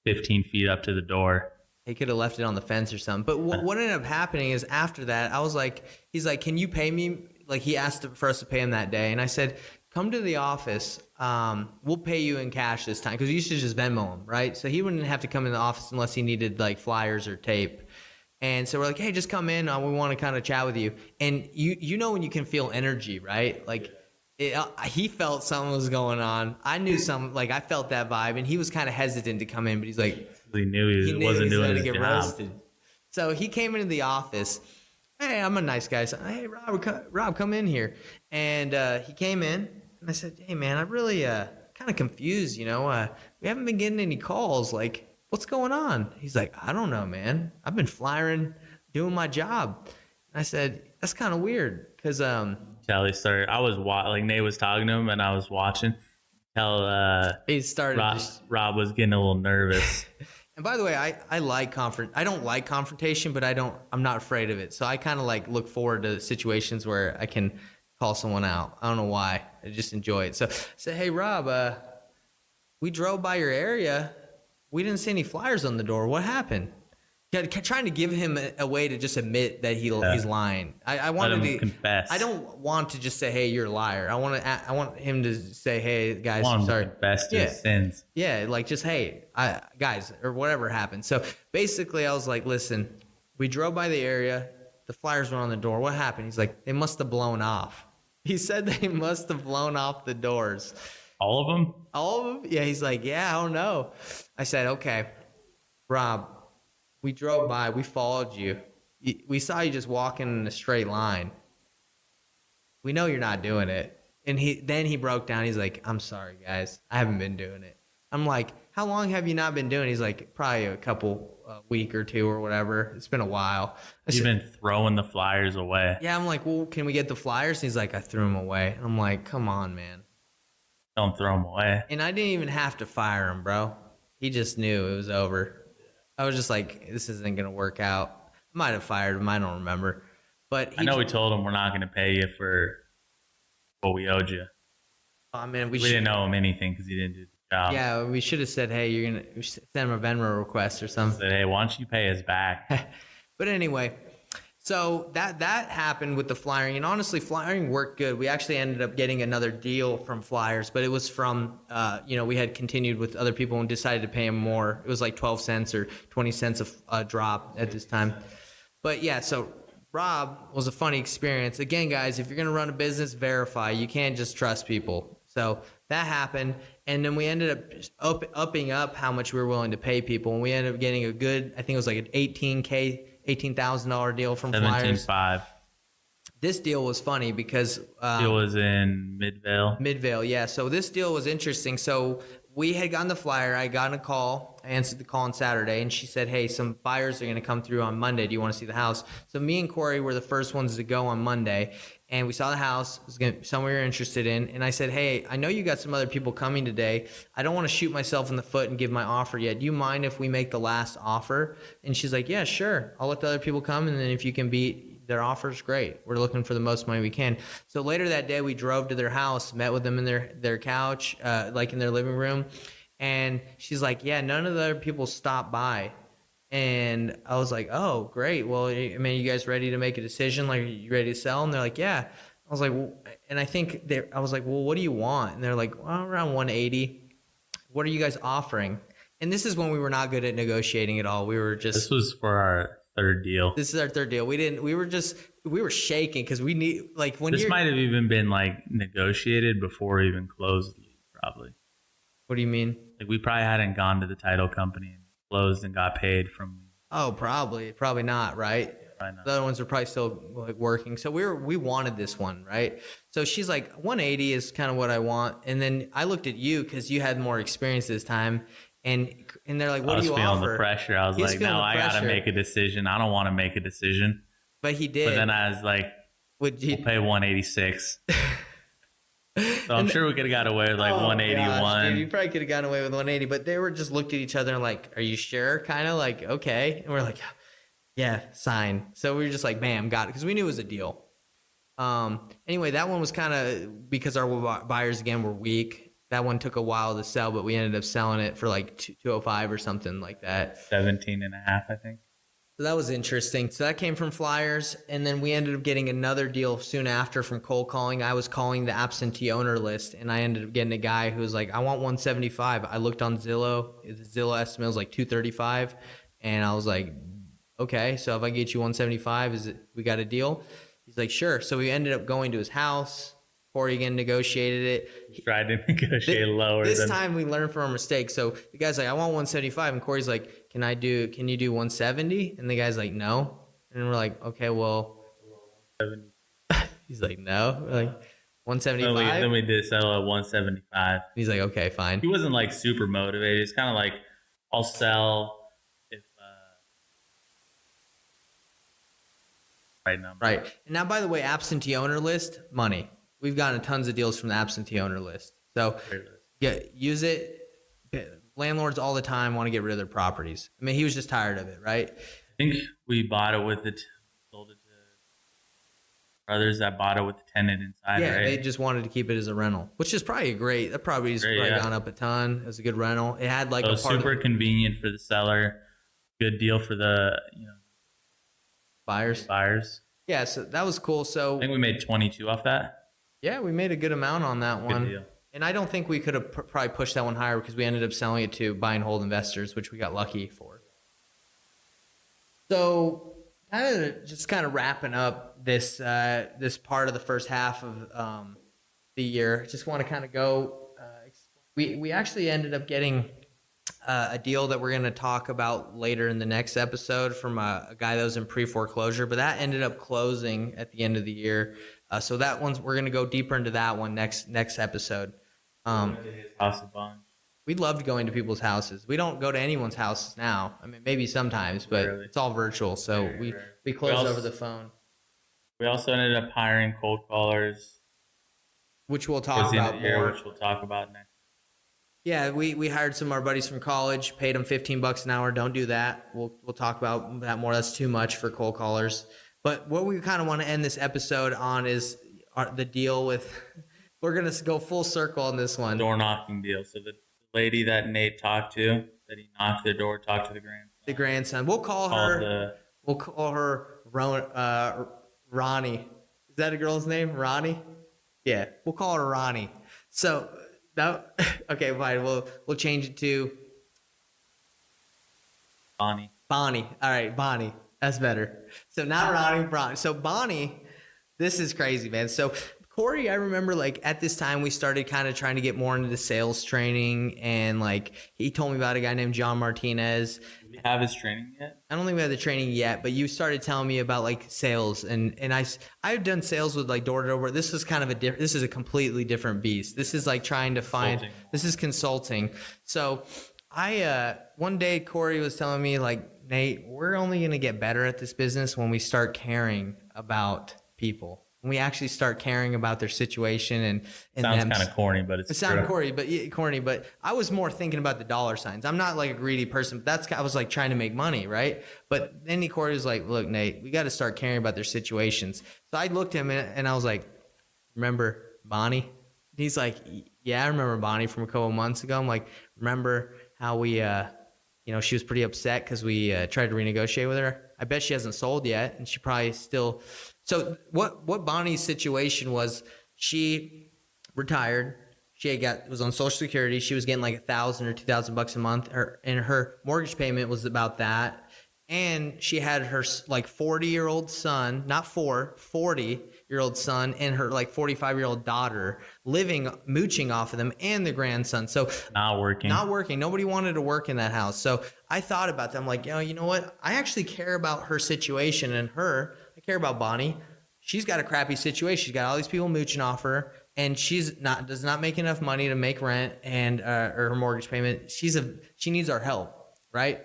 15 feet up to the door. he could have left it on the fence or something. But what ended up happening is after that, I was like, he's like, can you pay me? Like he asked for us to pay him that day. And I said, come to the office. We'll pay you in cash this time. Cause you should just Venmo him. Right. So he wouldn't have to come in the office unless he needed like flyers or tape. And so we're like, hey, just come in. We want to kind of chat with you. And you know, when you can feel energy, right? Like he felt something was going on. I knew like I felt that vibe, and he was kind of hesitant to come in, but he's like, He knew he knew wasn't he was doing gonna his get job. roasted. So he came into the office. Hey, I'm a nice guy. So, hey, Rob, come in here. And he came in, and I said, hey, man, I'm really kind of confused. We haven't been getting any calls. Like, what's going on? He's like, I don't know, man. I've been flying, doing my job. And I said, that's kind of weird because Tell he started. I was like Nate was talking to him, and I was watching. he started. Rob was getting a little nervous. And by the way, I like I don't like confrontation, but I'm not afraid of it. So I kind of like look forward to situations where I can call someone out. I don't know why. I just enjoy it. So I said, hey, Rob, we drove by your area. We didn't see any flyers on the door. What happened? Trying to give him a way to just admit that he's lying. I wanted Let him to confess. I don't want to just say, hey, you're a liar. I want him to say, hey, guys, I want I'm him sorry. to confess to Yeah. his sins. Yeah, like just, hey, guys, or whatever happened. So basically, I was like, listen, we drove by the area. The flyers were on the door. What happened? He's like, they must have blown off. He said they must have blown off the doors. All of them? All of them? Yeah, he's like, yeah, I don't know. I said, okay, Rob, we drove by. We followed you. We saw you just walking in a straight line. We know you're not doing it. And then he broke down. He's like, I'm sorry, guys. I haven't been doing it. I'm like, how long have you not been doing it? He's like, probably a couple, week or two or whatever. It's been a while. I You've said, been throwing the flyers away. yeah, I'm like, well, can we get the flyers? And he's like, I threw them away. And I'm like, come on, man. Don't throw them away. And I didn't even have to fire him, bro. He just knew it was over. I was just like, this isn't going to work out. I might have fired him. I don't remember. But I know we told him we're not going to pay you for what we owed you. I mean, We didn't owe him anything because he didn't do the job. Yeah, we should have said, hey, we should send him a Venmo request or something. Said, hey, why don't you pay us back? But anyway, so that happened with the flyering, and honestly, flyering worked good. We actually ended up getting another deal from Flyers, but it was from, we had continued with other people and decided to pay them more. It was like 12 cents or 20 cents a drop at this time. But yeah, so Rob was a funny experience. Again, guys, if you're going to run a business, verify. You can't just trust people. So that happened, and then we ended up upping up how much we were willing to pay people, and we ended up getting a good, I think it was like an $18K $18,000 deal from 17.5. Flyers. This deal was funny because It was in Midvale. Midvale, yeah. So this deal was interesting. So we had gotten the flyer. I got a call. I answered the call on Saturday, and she said, "Hey, some buyers are going to come through on Monday. Do you want to see the house?" So me and Corey were the first ones to go on Monday, and we saw the house. It was somewhere we were interested in, and I said, "Hey, I know you got some other people coming today. I don't want to shoot myself in the foot and give my offer yet. Do you mind if we make the last offer?" And she's like, "Yeah, sure. I'll let the other people come, and then if you can beat their offer's great. We're looking for the most money we can." So later that day, we drove to their house, met with them in their couch, like in their living room. And she's like, "Yeah, none of the other people stopped by." And I was like, "Oh, great. Well, I mean, you guys ready to make a decision? Like, are you ready to sell?" And they're like, "Yeah." I was like, well, and I was like, "Well, what do you want?" And they're like, "Well, around 180. What are you guys offering?" And this is when we were not good at negotiating at all. We were just, This was for our third deal. this is our third deal. We were shaking because we need, like, when This you're, might have even been like negotiated before we even closed, probably. what do you mean? Like we probably hadn't gone to the title company and closed and got paid from. Oh, probably not, right? Probably not. The other ones are probably still like working. So we wanted this one, right? So she's like, 180 is kind of what I want. And then I looked at you because you had more experience this time, and they're like, "What I do was you feeling offer?" the pressure. I was He's like, feeling "No, the I got to pressure. make a decision. I don't want to make a decision." But he did. But then I was like, Would "We'll pay 186." So I'm sure we could have got away with like Oh, 181. gosh, dude, you probably could have gotten away with 180, but they were just looked at each other and like, "Are you sure?" Kind of like, "Okay." And we're like, "Yeah, sign." So we were just like, "Bam, got it," because we knew it was a deal. Anyway, that one was kind of, because our buyers again were weak. That one took a while to sell, but we ended up selling it for like 205 or something like that. 17 and a half, I think. So that was interesting. So that came from Flyers, and then we ended up getting another deal soon after from cold calling. I was calling the absentee owner list, and I ended up getting a guy who was like, "I want 175. I looked on Zillow. The Zillow estimate was like 235, and I was like, "Okay, so if I get you 175, we got a deal?" He's like, "Sure." So we ended up going to his house. Corey again negotiated it. Tried to negotiate lower. This than time we learned from our mistakes. So the guy's like, "I want 175," and Corey's like, "Can you do 170?" And the guy's like, "No." And we're like, "Okay, well," 70. he's like, "No." We're like, Then 175. we did settle at 175. He's like, "Okay, fine." He wasn't like super motivated. It's kind of like, I'll sell if right number. Right. And now, by the way, absentee owner list, money. We've gotten tons of deals from the absentee owner list. So yeah, use it. Landlords all the time want to get rid of their properties. I mean, he was just tired of it, right? I think we bought it with it, sold it to brothers that bought it with the tenant inside, Yeah, right? they just wanted to keep it as a rental, which is probably that property's Great, probably yeah. gone up a ton. It was a good rental. It had like So a it's part super of the convenient for the seller. Good deal for the buyers. buyers. Yeah, so that was cool. I So think we made 22 off that. yeah, we made a good amount on that Good one. deal. And I don't think we could have probably pushed that one higher because we ended up selling it to buy and hold investors, which we got lucky for. So kind of wrapping up this part of the first half of the year. Just want to kind of go. We actually ended up getting a deal that we're going to talk about later in the next episode from a guy that was in pre-foreclosure, but that ended up closing at the end of the year. So that one's, we're going to go deeper into that one next episode. House of Bond. We loved going to people's houses. We don't go to anyone's houses now. I mean, maybe sometimes, but Rarely. it's all virtual. So Very rare. we close also- over the phone, We also ended up hiring cold callers which we'll talk towards the end about of the year, more. which we'll talk about next. Yeah, we hired some of our buddies from college, paid them $15 an hour. Don't do that. We'll talk about that more. That's too much for cold callers. But what we kind of want to end this episode on is the deal with. We're gonna go full circle on this one. Door knocking deal. So the lady that Nate talked to, that he knocked the door, talked to the grandson. The grandson. We'll call Called her. We'll call her Ronnie. Is that a girl's name? Ronnie? Yeah, we'll call her Ronnie. So that okay, fine. We'll change it to Bonnie. Bonnie. All right, Bonnie. That's better. So not Ronnie, Bonnie. So Bonnie, this is crazy, man. So Corey, I remember like at this time we started kind of trying to get more into the sales training, and like he told me about a guy named John Martinez. Do you have his training yet? I don't think we had the training yet, but you started telling me about like sales, and I've done sales with like door to door. This is kind of this is a completely different beast. This is like trying to find, this is consulting. So one day Corey was telling me like, Nate, we're only going to get better at this business when we start caring about people. When we actually start caring about their situation and sounds kind of corny, but it sounds corny, but I was more thinking about the dollar signs. I'm not like a greedy person, but I was like trying to make money, right? But then Corey was like, look, Nate, we got to start caring about their situations. So I looked at him and I was like, remember Bonnie? He's like, yeah, I remember Bonnie from a couple months ago. I'm like, remember how we, she was pretty upset because we tried to renegotiate with her. I bet she hasn't sold yet, and she probably still. So what Bonnie's situation was, she retired. She was on Social Security. She was getting like $1,000 or $2,000 a month. Her mortgage payment was about that. And she had her like 40-year-old son, not 40-year-old son, and her like 45-year-old daughter mooching off of them, and the grandson. So not working. Nobody wanted to work in that house. So I thought about them like, you know what? I actually care about her situation and I care about Bonnie. She's got a crappy situation. She's got all these people mooching off her, and does not make enough money to make rent and or her mortgage payment. She needs our help, right?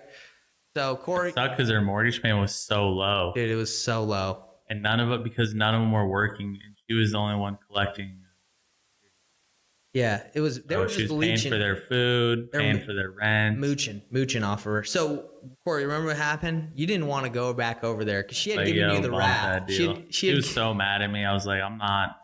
So Corey, it sucked because her mortgage payment was so low. Dude, it was so low. And because none of them were working, and she was the only one collecting. Yeah, it was. They were just paying for their food, paying for their rent, mooching off of her. So Corey, remember what happened? You didn't want to go back over there because she had given you the wrath. She was so mad at me. I was like, I'm not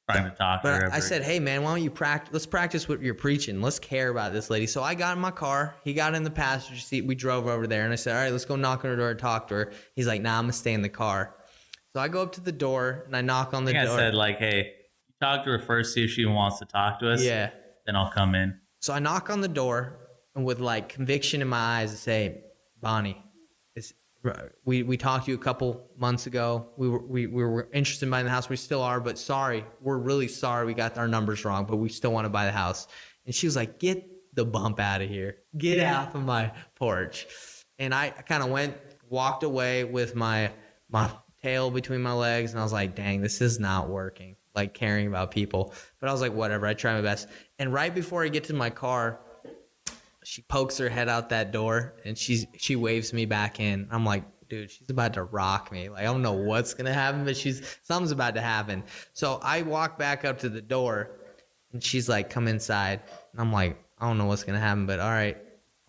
trying to talk to her. I said, hey man, why don't you practice? Let's practice what you're preaching. Let's care about this lady. So I got in my car. He got in the passenger seat. We drove over there, and I said, all right, let's go knock on her door and talk to her. He's like, nah, I'm gonna stay in the car. So I go up to the door and I knock on the door. I said like, hey, talk to her first, see if she wants to talk to us. Yeah. Then I'll come in. So I knock on the door, and with like conviction in my eyes, I say, Bonnie, we talked to you a couple months ago. We were interested in buying the house. We still are, but sorry. We're really sorry we got our numbers wrong, but we still want to buy the house. And she was like, get the bump out of here. Get off of my porch. And I kind of walked away with my tail between my legs, and I was like, dang, this is not working. Like caring about people. But I was like, whatever, I try my best. And right before I get to my car, she pokes her head out that door and she waves me back in. I'm like, dude, she's about to rock me. Like, I don't know what's gonna happen, but something's about to happen. So I walk back up to the door and she's like, come inside. And I'm like, I don't know what's gonna happen, but all right,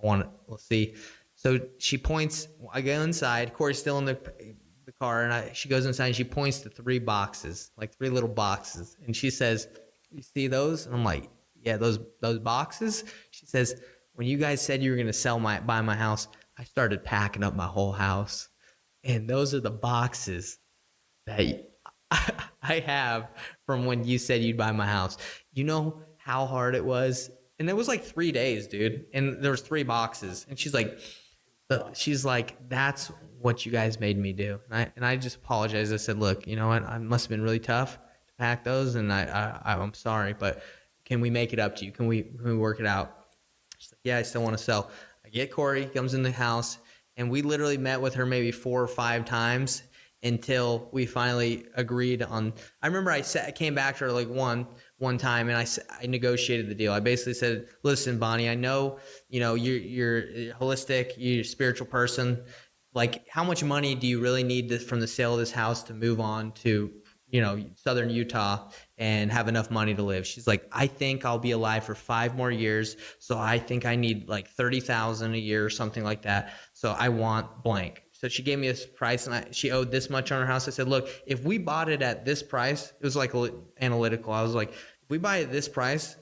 we'll see. So she points, I go inside, Corey's still in the car, and she goes inside and she points to 3 boxes, like 3 little boxes, and she says, you see those? And I'm like, yeah, those boxes. She says, when you guys said you were going to buy my house, I started packing up my whole house, and those are the boxes that I have from when you said you'd buy my house. You know how hard it was? And it was like 3 days, dude, and there was 3 boxes, and she's like, that's what you guys made me do. And I just apologized. I said, look, you know what? I must have been really tough to pack those, and I'm sorry, but can we make it up to you? Can we work it out? She's like, yeah, I still want to sell. I get Corey, he comes in the house, and we literally met with her maybe 4 or 5 times until we finally agreed on. I remember I came back to her like one time, and I negotiated the deal. I basically said, listen, Bonnie, I know, you're holistic, you're a spiritual person. Like, how much money do you really need from the sale of this house to move on to, southern Utah and have enough money to live? She's like, I think I'll be alive for 5 more years. So I think I need like $30,000 a year or something like that. So I want blank. So she gave me this price, and she owed this much on her house. I said, look, if we bought it at this price, it was like analytical. I was like, if we buy it at this price,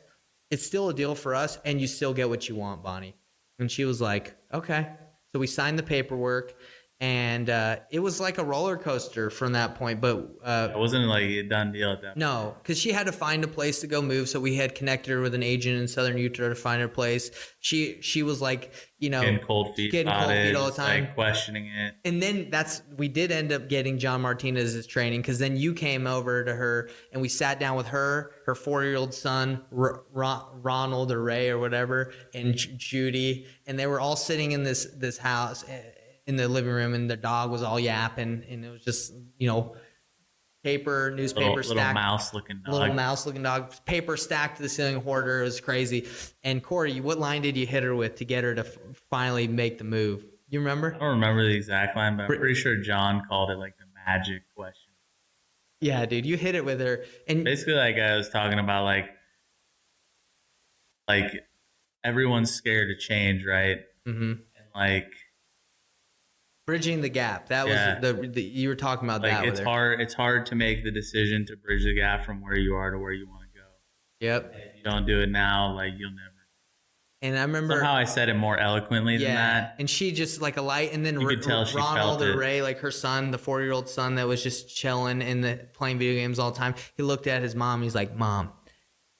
it's still a deal for us, and you still get what you want, Bonnie. And she was like, okay. So we signed the paperwork, And it was like a roller coaster from that point. But It wasn't like a done deal at that point. no, because she had to find a place to go move. So we had connected her with an agent in Southern Utah to find her place. She was like, Getting cold feet getting about cold feet it, all the just, time. like questioning it. And then we did end up getting John Martinez's training, because then you came over to her and we sat down with her 4-year-old son, Ronald or Ray or whatever, and Judy, and they were all sitting in this house in the living room, and the dog was all yapping, and it was just, newspaper Little stacked. mouse-looking dog. Little mouse-looking dog, paper stacked to the ceiling, hoarder. It was crazy. And Corey, what line did you hit her with to get her to finally make the move? You remember? I don't remember the exact line, but I'm pretty sure John called it like the magic question. Yeah, dude, you hit it with her, and Basically, like I was talking about, like everyone's scared to change, right? mhm. And like Bridging the gap. That Yeah. was the you were talking about that. it's with her. hard. It's hard to make the decision to bridge the gap from where you are to where you want to go. Yep. If you don't do it now, like you'll never. And I remember. Somehow I said it more eloquently than that. And she just like a light, and then You could tell she Ronald felt or it. Ray, like her son, the 4-year-old son that was just chilling and playing video games all the time. He looked at his mom. He's like, "Mom,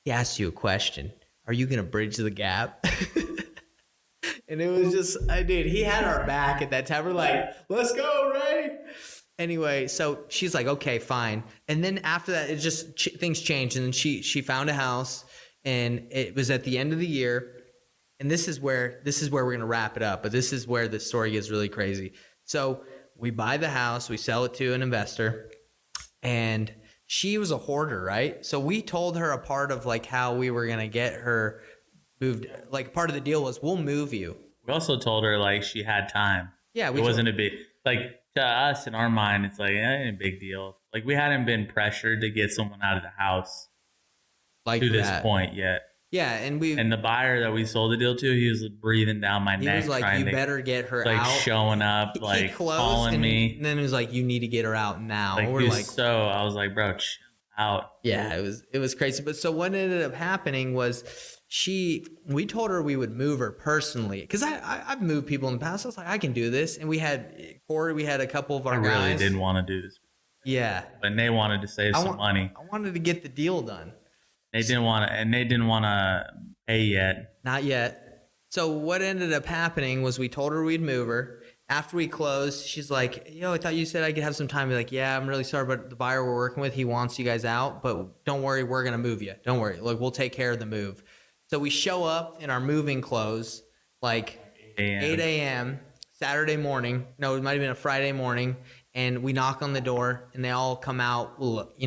he asked you a question. Are you gonna bridge the gap?" And it was just, dude, he had our back at that time. We're like, "Let's go, Ray." Anyway, so she's like, "Okay, fine." And then after that, it just things changed, and then she found a house, and it was at the end of the year. And this is where we're gonna wrap it up. But this is where the story gets really crazy. So we buy the house, we sell it to an investor, and she was a hoarder, right? So we told her a part of like how we were gonna get her moved. Like part of the deal was we'll move you. We also told her like she had time. Yeah, It wasn't a big like to us in our mind. It's like ain't a big deal. Like we hadn't been pressured to get someone out of the house like to this that. point yet. Yeah, and the buyer that we sold the deal to, he was breathing down my he neck, was like, trying "You to better get her like out." showing up, He like closed, calling me. and then he was like, "You need to get her out now." Like, We're he was like, so I was like, bro, chill out. yeah, it was crazy. But so what ended up happening was we told her we would move her personally, because I've moved people in the past. I was like, I can do this, and we had Corey, we had a couple of our I really guys. didn't want to do this, Yeah, but they wanted to save some money. I wanted to get the deal done. They didn't want to pay yet. Not yet. So what ended up happening was we told her we'd move her. After we closed, she's like, "Yo, I thought you said I could have some time." We're like, "Yeah, I'm really sorry, but the buyer we're working with, he wants you guys out, but don't worry, we're gonna move you. Don't worry, look, we'll take care of the move." So we show up in our moving clothes, like 8 a.m. Saturday morning. No, it might have been a Friday morning, and we knock on the door, and they all come out. They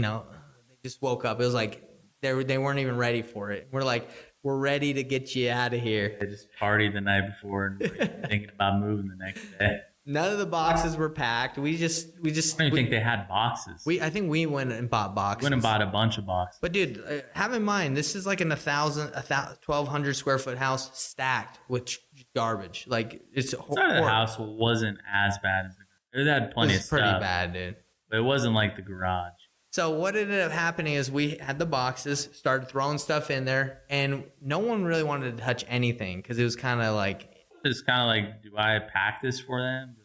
just woke up. It was like they weren't even ready for it. We're like, "We're ready to get you out of here." They just partied the night before and were thinking about moving the next day. None of the boxes were packed. We I don't even think they had boxes. I think we went and bought boxes. Went and bought a bunch of boxes. But dude, have in mind, this is like an 1,200 square foot house stacked with garbage. Like it's Inside of the house wasn't as bad as it had plenty of It's pretty stuff, bad, dude. but it wasn't like the garage. So what ended up happening is we had the boxes, started throwing stuff in there, and no one really wanted to touch anything because it was kind of like It's kind of like, do I pack this for them?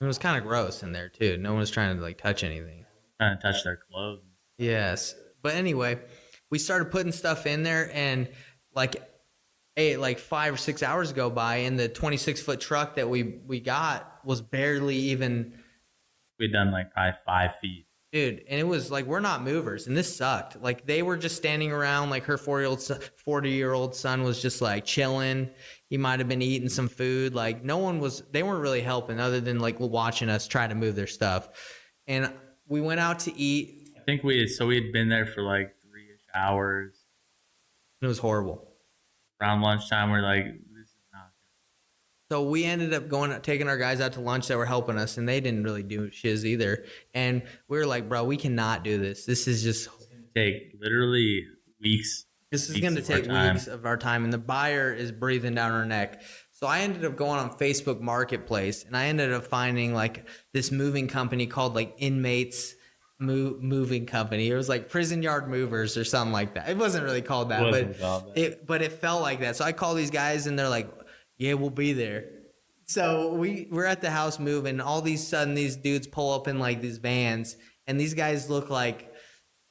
it was kind of gross in there too. No one was trying to like touch anything. Trying to touch their clothes. Yes. But anyway, we started putting stuff in there, and like 5 or 6 hours go by, and the 26-foot truck that we got was barely even, We'd done like probably 5 feet. dude. And it was like, we're not movers, and this sucked. Like they were just standing around, like her 40-year-old son was just like chilling. He might have been eating some food. Like they weren't really helping other than like watching us try to move their stuff. And we went out to eat. I think we had been there for like 3-ish hours. It was horrible. Around lunchtime, we're like, this is not good. So we ended up taking our guys out to lunch that were helping us, and they didn't really do shiz either. And we were like, bro, we cannot do this. This is just Take literally weeks. This is weeks going to of our take time. weeks of our time, and the buyer is breathing down our neck. So I ended up going on Facebook Marketplace, and I ended up finding like this moving company called like Inmates Moving Company. It was like Prison Yard Movers or something like that. It wasn't really called that, but it felt like that. So I call these guys, and they're like, "Yeah, we'll be there." So we're at the house moving. All these sudden, these dudes pull up in like these vans, and these guys look like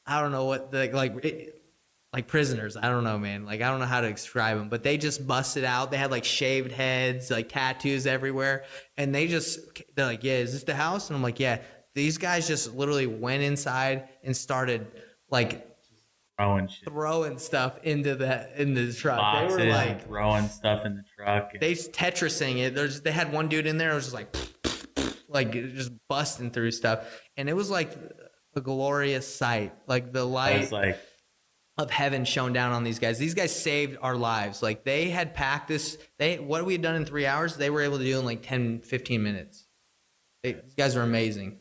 I don't know what like prisoners. I don't know, man. Like I don't know how to describe them, but they just busted out. They had like shaved heads, like tattoos everywhere, and they're like, "Yeah, is this the house?" And I'm like, "Yeah." These guys just literally went inside and started like throwing stuff into the truck. Boxes, they were like throwing stuff in the truck. they Tetrising it. They had one dude in there. It was just like just busting through stuff, and it was like a glorious sight. Like the light of heaven shone down on these guys. These guys saved our lives. Like they had packed this. What we had done in 3 hours, they were able to do in like 10, 15 minutes. These guys are amazing.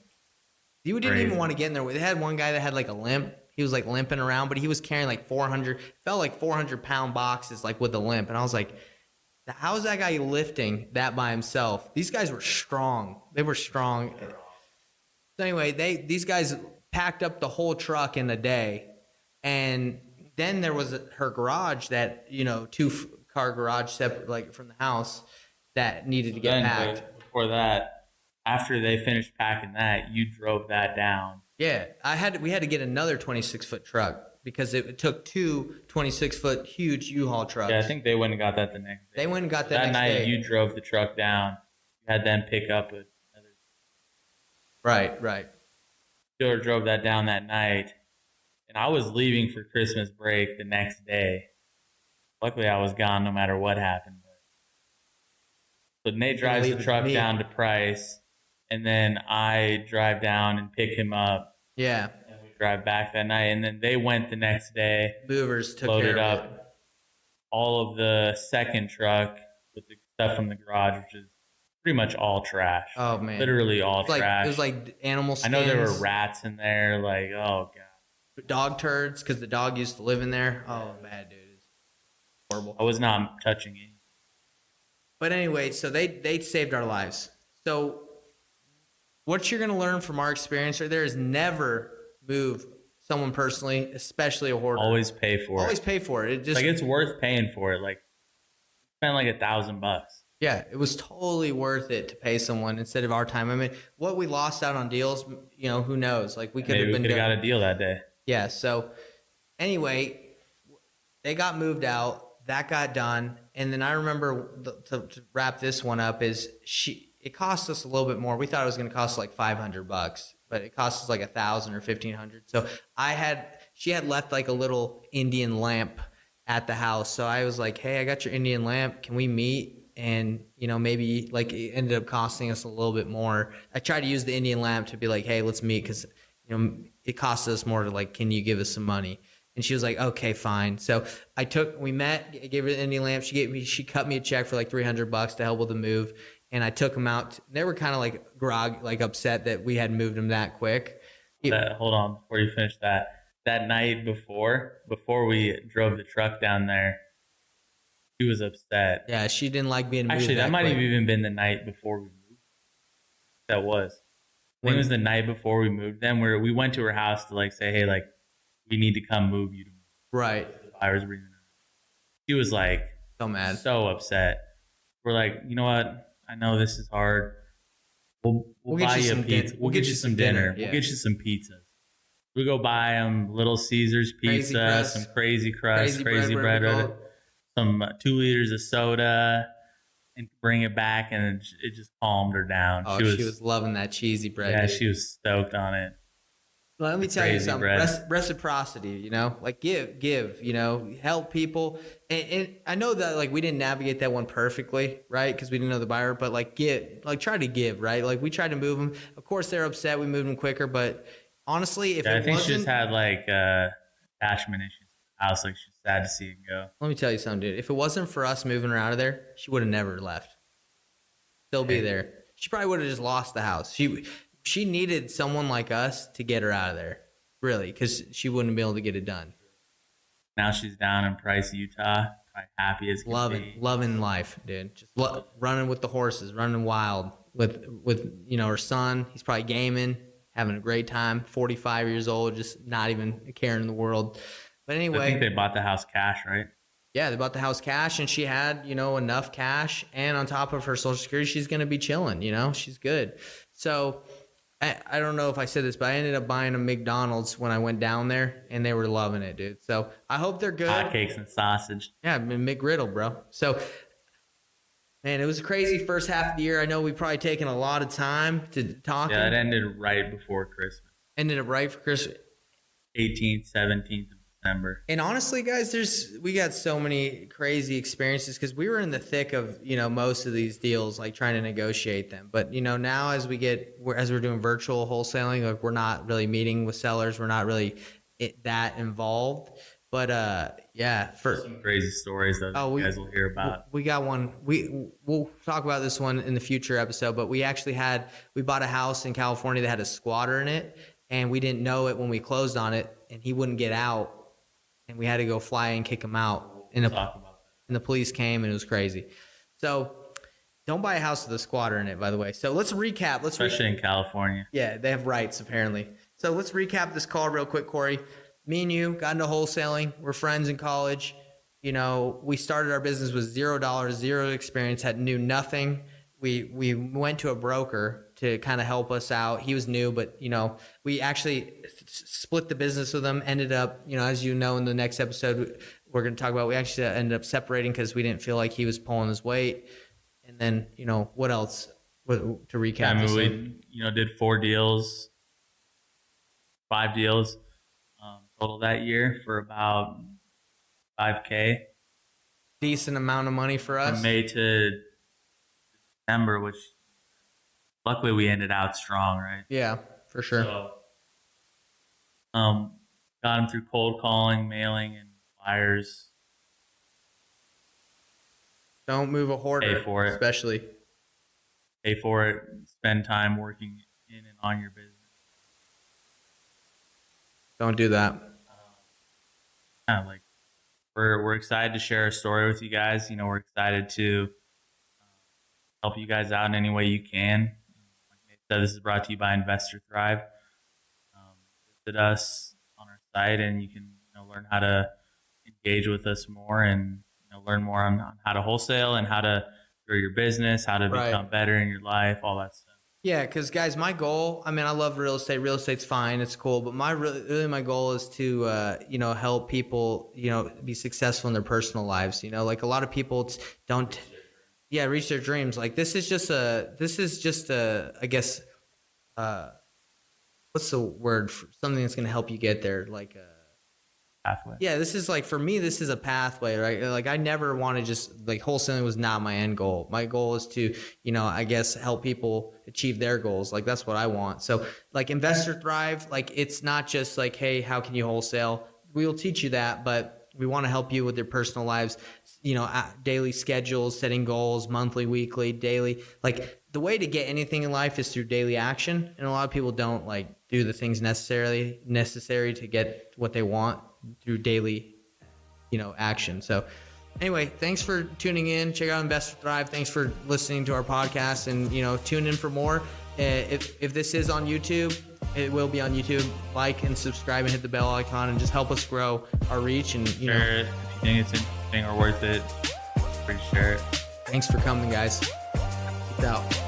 You didn't even want to get in there. They had one guy that had like a limp. He was like limping around, but he was carrying like 400-pound boxes like with a limp. And I was like, how is that guy lifting that by himself? These guys were strong. They were strong. So anyway, these guys packed up the whole truck in a day. And then there was her garage that, 2-car garage separate like from the house that needed to get packed. Before that, after they finished packing that, you drove that down. Yeah, we had to get another 26-foot truck because it took two 26-foot huge U-Haul trucks. Yeah, I think they went and got that the next day. They went and got that next day. That night you drove the truck down. You had them pick up another. Right. Still drove that down that night. And I was leaving for Christmas break the next day. Luckily, I was gone no matter what happened. So Nate drives the truck down to Price. And then I drive down and pick him up. Yeah. And we drive back that night. And then they went the next day. Movers took loaded care of up it. All of the second truck with the stuff from the garage, which is pretty much all trash. Oh, man. Literally all trash. It was like animal skins. I know there were rats in there. Like, oh, God. Dog turds because the dog used to live in there. Oh, bad, dude. It's horrible. I was not touching it. But anyway, so they saved our lives. So what you're going to learn from our experience right there is never move someone personally, especially a hoarder. Always pay for it. Always pay for it. It just like it's worth paying for it. Like spend like $1,000. Yeah, it was totally worth it to pay someone instead of our time. I mean, what we lost out on deals, who knows? Like we could have been got a deal that day. Yeah. So anyway, they got moved out. That got done, and then I remember to wrap this one up is it cost us a little bit more. We thought it was going to cost like $500, but it cost us like $1,000 or $1,500. So she had left like a little Indian lamp at the house. So I was like, hey, I got your Indian lamp. Can we meet? And, maybe like it ended up costing us a little bit more. I tried to use the Indian lamp to be like, hey, let's meet. Cause it cost us more to like, can you give us some money? And she was like, okay, fine. So we met, I gave her the Indian lamp. She cut me a check for like $300 to help with the move. And I took them out. They were kind of like upset that we had moved them that quick. Hold on, before you finish that night before we drove the truck down there, she was upset. Yeah, she didn't like being moved. Actually, that might have even been the night before we moved. That was. I think it was the night before we moved them, where we went to her house to like say, hey, like we need to come move you to move. Right. I was bringing her. She was like so mad, so upset. We're like, you know what? I know this is hard. We'll buy you a pizza. We'll get you some dinner. Yeah. We'll get you some pizzas. We go buy them Little Caesars pizza, some Crazy Crust, crazy bread with it, some 2 liters of soda, and bring it back, and it just calmed her down. Oh, she was loving that cheesy bread. Yeah, dude. she was stoked on it. Let me tell you something. Reciprocity, like give, help people. And I know that like we didn't navigate that one perfectly, right? Because we didn't know the buyer, but like try to give, right? Like we tried to move them. Of course, they're upset. We moved them quicker, but honestly, I think she just had like attachment issues. I was like, she's sad to see it go. Let me tell you something, dude. If it wasn't for us moving her out of there, she would have never left. Still be there. She probably would have just lost the house. She needed someone like us to get her out of there, really, because she wouldn't be able to get it done. Now she's down in Price, Utah, probably happy as can be. Loving life, dude. Just running with the horses, running wild with her son. He's probably gaming, having a great time. 45 years old, just not even caring in the world. But anyway, I think they bought the house cash, right? Yeah, they bought the house cash, and she had, enough cash, and on top of her Social Security, she's going to be chilling, she's good. So I don't know if I said this, but I ended up buying a McDonald's when I went down there, and they were loving it, dude. So I hope they're good. Hotcakes and sausage. Yeah, McGriddle, bro. So, man, it was a crazy first half of the year. I know we probably taken a lot of time to talk. Yeah, it ended right before Christmas. Ended up right for Christmas. 18th, 17th of December. And honestly, guys, we got so many crazy experiences because we were in the thick of, most of these deals, like trying to negotiate them. But, now as we're doing virtual wholesaling, like we're not really meeting with sellers. We're not really that involved. But yeah, some crazy stories that you guys will hear about. We got one. We'll talk about this one in the future episode. But we bought a house in California that had a squatter in it, and we didn't know it when we closed on it, and he wouldn't get out, and we had to go fly and kick him out. And the police came, and it was crazy. So don't buy a house with a squatter in it, by the way. So let's recap. Especially in California. Yeah, they have rights apparently. So let's recap this call real quick, Corey. Me and you got into wholesaling. We're friends in college. We started our business with $0, zero experience, knew nothing. We went to a broker to kind of help us out. He was new, but we actually split the business with him. Ended up, as in the next episode we're going to talk about, we actually ended up separating because we didn't feel like he was pulling his weight. And then, what else to recap? We did 5 deals. Total that year for about $5,000. Decent amount of money for us. From May to December, which luckily we ended out strong, right? Yeah, for sure. So, got them through cold calling, mailing, and flyers. Don't move a hoarder. Pay for it. Especially. Pay for it. Spend time working in and on your business. Don't do that. We're excited to share a story with you guys. We're excited to help you guys out in any way you can. Like I said, this is brought to you by Investor Thrive. Visit us on our site, and you can learn how to engage with us more, and learn more on how to wholesale and how to grow your business, how to become better in your life, all that stuff. Yeah, because guys, my goal, I love real estate. Real estate's fine, it's cool, but my goal is to help people be successful in their personal lives. Like a lot of people don't reach their dreams. Like this is just a I guess what's the word for something that's going to help you get there, like a pathway. Yeah, this is like, for me, this is a pathway, right? Like I never want to just, like, wholesaling was not my end goal. My goal is to, I guess, help people achieve their goals. Like that's what I want. So like Investor Thrive, like it's not just like, hey, how can you wholesale? We will teach you that, but we want to help you with your personal lives, daily schedules, setting goals, monthly, weekly, daily. Like the way to get anything in life is through daily action. And a lot of people don't like do the things necessary to get what they want through daily, action. So anyway, thanks for tuning in. Check out Investor Thrive. Thanks for listening to our podcast, and, tune in for more. If this is on YouTube, it will be on YouTube. Like and subscribe and hit the bell icon, and just help us grow our reach. And, share it. If you think it's interesting or worth it, please share it. Thanks for coming, guys. Peace out.